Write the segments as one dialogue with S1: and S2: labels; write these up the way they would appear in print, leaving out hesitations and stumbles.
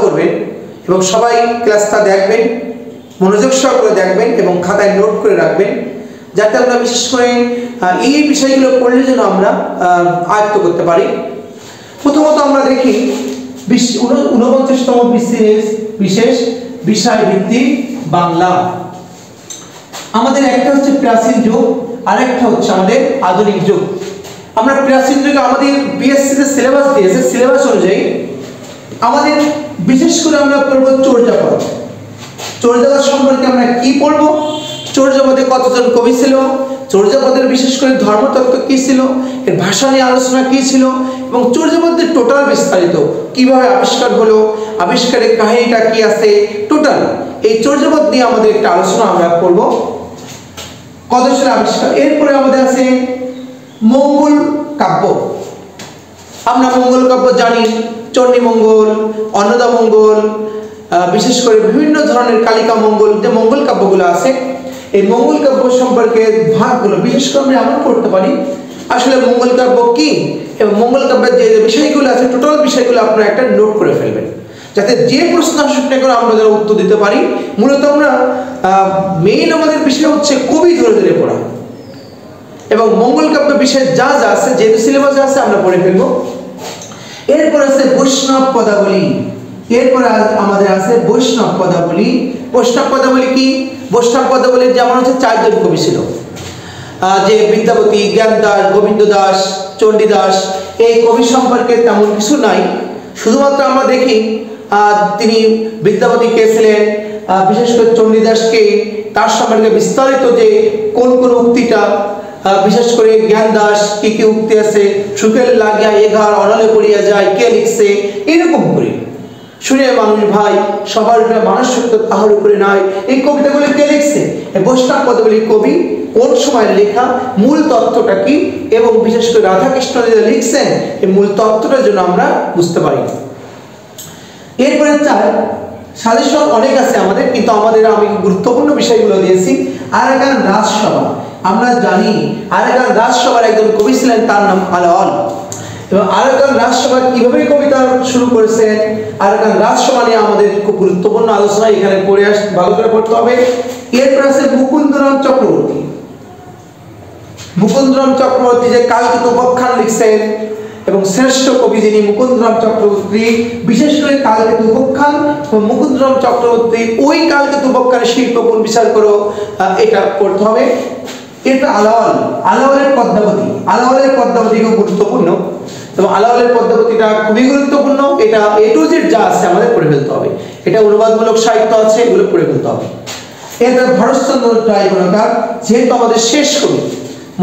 S1: করবেন এবং সবাই ক্লাসটা দেখবেন, মনোযোগ সহকারে দেখবেন এবং খাতায় নোট করে রাখবেন, যাতে আমরা বিশেষ করে এই বিষয়গুলো পড়লে যেন আমরা আয়ত্ত করতে পারি। প্রথমত আমরা দেখি 49তম বিশেষ বিষয় ভিত্তিক বাংলা। আমাদের একটা হচ্ছে প্রাচীন যুগ, আর একটা হচ্ছে আমাদের আধুনিক যুগ। আমরা প্রাচীন যুগে আমাদের বিএসসি তে সিলেবাস দিয়েছে, সিলেবাস অনুযায়ী আমাদের বিশেষ করে আমরা পড়ব চর্যাপদ। চর্যাপদ সম্পর্কে আমরা কি পড়ব? চর্যাপদে কতজন কবি ছিল, চর্যাপদের বিশেষ করে ধর্মতত্ত্ব কি ছিল, এর ভাষা নিয়ে আলোচনা কি ছিল, এবং চর্যাপদের টোটাল বিস্তারিত কিভাবে আবিষ্কার হলো, আবিষ্কারের কাহিনীটা কি আছে, টোটাল এই চর্যাপদ নিয়ে আমাদের একটা আলোচনা আমরা করব। কত সালে আবিষ্কার। এরপরে আমাদের আছে মঙ্গল কাব্য। আমরা মঙ্গল কাব্য জানি, চণ্ডী মঙ্গল, অন্নদা মঙ্গল, বিশেষ করে বিভিন্ন ধরনের কালিকা মঙ্গল, যে মঙ্গল কাব্যগুলো আছে, এই মঙ্গল কাব্য সম্পর্কে ভাগগুলো বিশেষ করে আমরা এমন করতে পারি আসলে মঙ্গল কাব্য কি এবং মঙ্গল কাব্যের যে বিষয়গুলো আছে টোটাল বিষয়গুলো আপনারা একটা নোট করে ফেলবেন, যাতে যে প্রশ্ন আসুক না করে আমরা যেন উত্তর দিতে পারি। মূলত আমরা মেইন আমাদের বিষয় হচ্ছে কবি ধরে ধরে পড়া এবং মঙ্গল কাব্য বিষয়ে যা যা আছে, যেহেতু সিলেবাসে আছে আমরা পড়ে ফেলবো। এরপর আছে বৈষ্ণব পদাবলী। এরপর আমাদের আছে বৈষ্ণব পদাবলী। বৈষ্ণব পদাবলী কি? বৈষ্ণব পদাবলীর যেমন হচ্ছে 4 জন কবি ছিল, যে বিদ্যাপতি, জ্ঞানদাস, গোবিন্দ দাস, চণ্ডীদাস। এই কবি সম্পর্কে তেমন কিছু নাই, শুধুমাত্র আমরা দেখি তিনি বিদ্যাপতি কে ছিলেন, বিশেষ করে চণ্ডীদাসকে, তার সম্পর্কে বিস্তারিত যে কোন কোন উক্তিটা, বিশেষ করে জ্ঞানদাস কি কি উক্তি আছে, সুখের লাগিয়া এঘার অনালে পড়িয়া যায় কে লিখছে, এরকম করে শুনে মানুষ ভাই সবার উপরে মানুষ সত্য তাহার উপরে নাই, এই কবিতাগুলি কে লিখছে, এই বৈষ্ণব পদাবলী কবি কোন সময় লেখা, মূল তত্ত্বটা কি, এবং বিশেষ করে রাধাকৃষ্ণ যে লিখছেন এই মূল তত্ত্বটার জন্য আমরা বুঝতে পারি। এরপরে সাজেশন অনেক আছে আমাদের, কিন্তু আমাদের আমি গুরুত্বপূর্ণ বিষয়গুলো দিয়েছি। আরাকান রাজসভা। আমরা জানি আরাকান রাজসভার একজন কবি ছিলেন, তার নাম আলাওল। এবং আরাকান রাজসভা কিভাবে কবিতা শুরু করেছেন, আরাকান রাজসভা নিয়ে আমাদের খুব গুরুত্বপূর্ণ আলোচনা এখানে পড়ে ভালো করে পড়তে হবে। এরপর আছে মুকুন্দরাম চক্রবর্তী। মুকুন্দরাম চক্রবর্তী যে কালকিত উপাখ্যান লিখছেন এবং শ্রেষ্ঠ কবি যিনি মুকুন্দরাম চক্রবর্তী, বিশেষ করে কালকিত উপাখ্যান এবং মুকুন্দরাম চক্রবর্তী ওই কালকিত উপাখ্যানের শিল্পগুণ বিচার করো, এটা পড়তে হবে। এরপর আলাওল। আলাওলের পদ্মাবতী। আলাওলের পদ্মাবতী খুব গুরুত্বপূর্ণ এবং আলাওলের পদ্মাবতীটা খুবই গুরুত্বপূর্ণ। এটা এ টু জেড যা আছে আমাদের পড়ে ফেলতে হবে, এটা অনুবাদমূলক সাহিত্য আছে, এগুলো পড়ে ফেলতে হবে। এরপর ভরতচন্দ্র রায়গণকার, যেহেতু আমাদের শেষ কবি,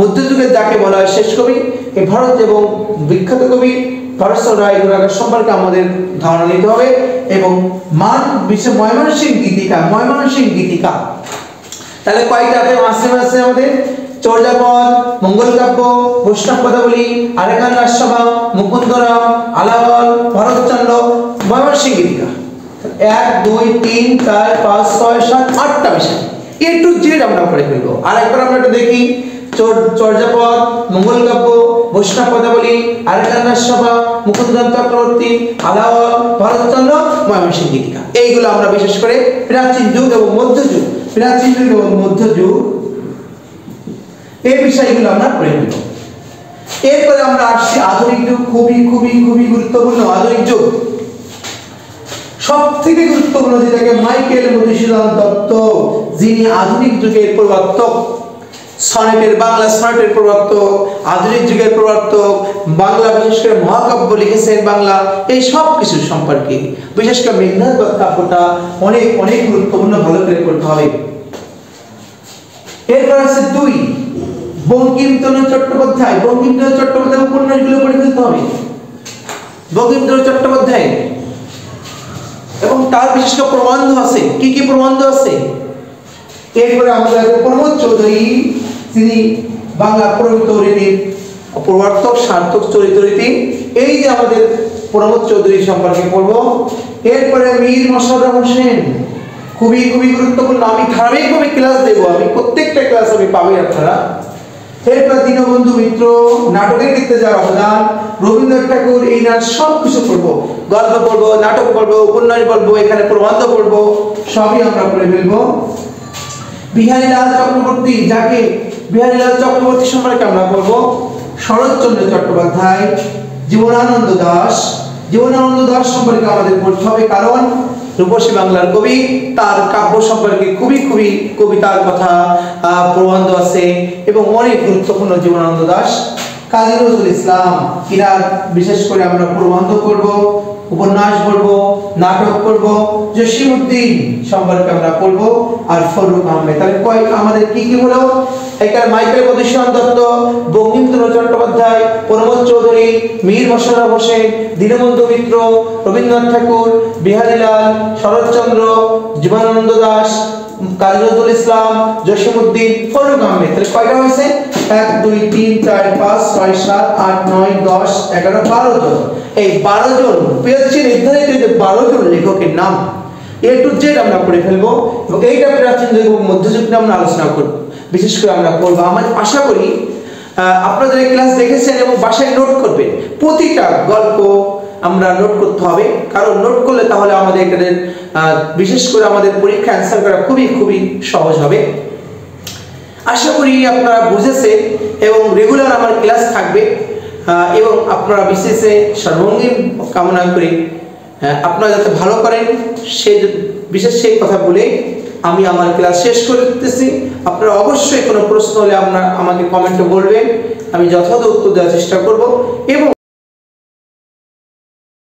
S1: মধ্যযুগের যাকে বলা হয় শেষ কবি, এই ভারত এবং বিখ্যাত কবি ভরতচন্দ্র রায়গণকার সম্পর্কে আমাদের ধারণা নিতে হবে। এবং ময়মনসিংহ গীতিকা। ময়মনসিংহ গীতিকা তাহলে কয়টা আছে আমাদের? চর্যাপদ, মঙ্গল কাব্য, বৈষ্ণব পদাবলী, আরাকান রাজসভা, মুকুন্দরাম, আলাওল, ভরতচন্দ্র, ময়মনসিংহ গীতিকা। 1 2 3 4 5 6 7 8টা বিষয় এ টু জেড আমরা পড়ে ফেলবো। আর একবার আমরা একটু দেখি চর্যাপদ, মঙ্গল কাব্য, বৈষ্ণব পদাবলী, আরাকান রাজসভা, মুকুন্দরাম চক্রবর্তী, আলাওল, ভরতচন্দ্র, ময়মনসিংহ গীতিকা। এইগুলো আমরা বিশেষ করে প্রাচীন যুগ এবং মধ্যযুগ, প্রাচীন যুগ এবং মধ্যযুগ এই বিষয়গুলো আমরা পড়ে নেব। এরপরে আমরা আসছি আধুনিক যুগ। খুবই খুবই খুবই গুরুত্বপূর্ণ আধুনিক যুগ। সবথেকে গুরুত্বপূর্ণ যেটাকে মাইকেল মধুসূদন দত্ত, যিনি আধুনিক যুগের প্রবর্তক, সনেটের বাংলা সনেটের প্রবর্তক, আধুনিক যুগের প্রবর্তক, বাংলা বিশেষ করে মহাকাব্য লিখেছেন বাংলা, এই সব কিছু সম্পর্কে বিশেষ করে মেঘনাদ বধ কাব্যটা অনেক অনেক গুরুত্বপূর্ণ, ভালো করে পড়তে হবে। এরপর আছে 2 বঙ্কিমচন্দ্র চট্টোপাধ্যায়। বঙ্কিমচন্দ্র চট্টোপাধ্যায় উপন্যাসগুলো পড়ে ফেলতে হবে। বঙ্কিমচন্দ্র চট্টোপাধ্যায় এবং তার বিশেষ প্রবন্ধ আছে। কি কি প্রবন্ধ আছে? এরপরে আমাদের প্রমোদ চৌধুরী, যিনি বাংলা প্রমিত রীতির প্রবর্তক, সার্থক চরিত্র রীতি, এই যে আমাদের প্রমোদ চৌধুরী সম্পর্কে পড়বো। এরপরে মীর মশাররফ হোসেন, খুবই খুবই গুরুত্বপূর্ণ। আমি ধারাবাহিকভাবে ক্লাস দেবো, আমি প্রত্যেকটা ক্লাস আমি পাবেন আপনারা। এরপর দীনবন্ধু মিত্র নাটকের ক্ষেত্রে যার অবদান, রবীন্দ্রনাথ ঠাকুর, এই নাট সবকিছু পড়বো, গল্প পড়বো, নাটক পড়বো, উপন্যাস পড়বো, এখানে প্রবন্ধ পড়বো, সবই আমরা পড়ে ফেলবো। বিহারীলাল চক্রবর্তী, যাকে বিহারীলাল চক্রবর্তী সম্পর্কে আমরা পড়বো। শরৎচন্দ্র চট্টোপাধ্যায়, জীবনানন্দ দাশ, জীবনানন্দ দাশ সম্পর্কে আমাদের পড়তে হবে, কারণ রূপসী বাংলার কবি, তার কাব্য সম্পর্কে খুবই খুবই কবিতার কথা, প্রবন্ধ আছে এবং অনেক গুরুত্বপূর্ণ জীবনানন্দ দাশ। কাজী নজরুল ইসলাম, ইনার বিশেষ করে আমরা প্রবন্ধ করব, উপন্যাস পড়ব, নাটক পড়ব। জসিমউদ্দিন সম্পর্কে আমরা পড়ব, আর ফররুখ আহমেদ। তাহলে আমাদের কি কি হলো? এখানে মাইকেল মধুসূদন দত্ত, বঙ্কিমচন্দ্র চট্টোপাধ্যায়, প্রমোদ চৌধুরী, মীর মশাররফ হোসেন, দীনবন্ধু মিত্র, রবীন্দ্রনাথ ঠাকুর, বিহারীলাল, শরৎচন্দ্র, জীবনানন্দ দাশ, কাজী নজরুল ইসলাম, জসিমউদ্দিন, ফররুখ আহমেদ। তাহলে কয়টা হয়েছে? 1 2 3 4 5 6 7 8 9 10 11 12 জন। এই 12 জন পেয়েছি নির্ধারিত যে 12 জন লেখকের নাম এ টু জেড আমরা পড়ে ফেলবো, এবং এইটা প্রাচীন যুগ এবং মধ্যযুগ নিয়ে আমরা আলোচনা করব, বিশেষ করে আমরা করব। আমি আশা করি আপনাদের এই ক্লাস দেখেছেন এবং বাসায় নোট করবেন। প্রতিটা গল্প আমরা নোট করতে হবে, কারণ নোট করলে তাহলে আমাদের এখানে বিশেষ করে আমাদের পরীক্ষা অ্যান্সার করা খুবই খুবই সহজ হবে। আশা করি আপনারা বুঝেছেন এবং রেগুলার আমার ক্লাস থাকবে, এবং আপনারা বিশেষে সর্বাঙ্গীন কামনা করি আপনারা যাতে ভালো করেন, সে বিশেষ সেই কথা বলে আমি আমার ক্লাস শেষ করে দিতেছি। আপনারা অবশ্যই কোনো প্রশ্ন হলে আপনারা আমাকে কমেন্টে বলবেন, আমি যথাযথ উত্তর দেওয়ার চেষ্টা করব। এবং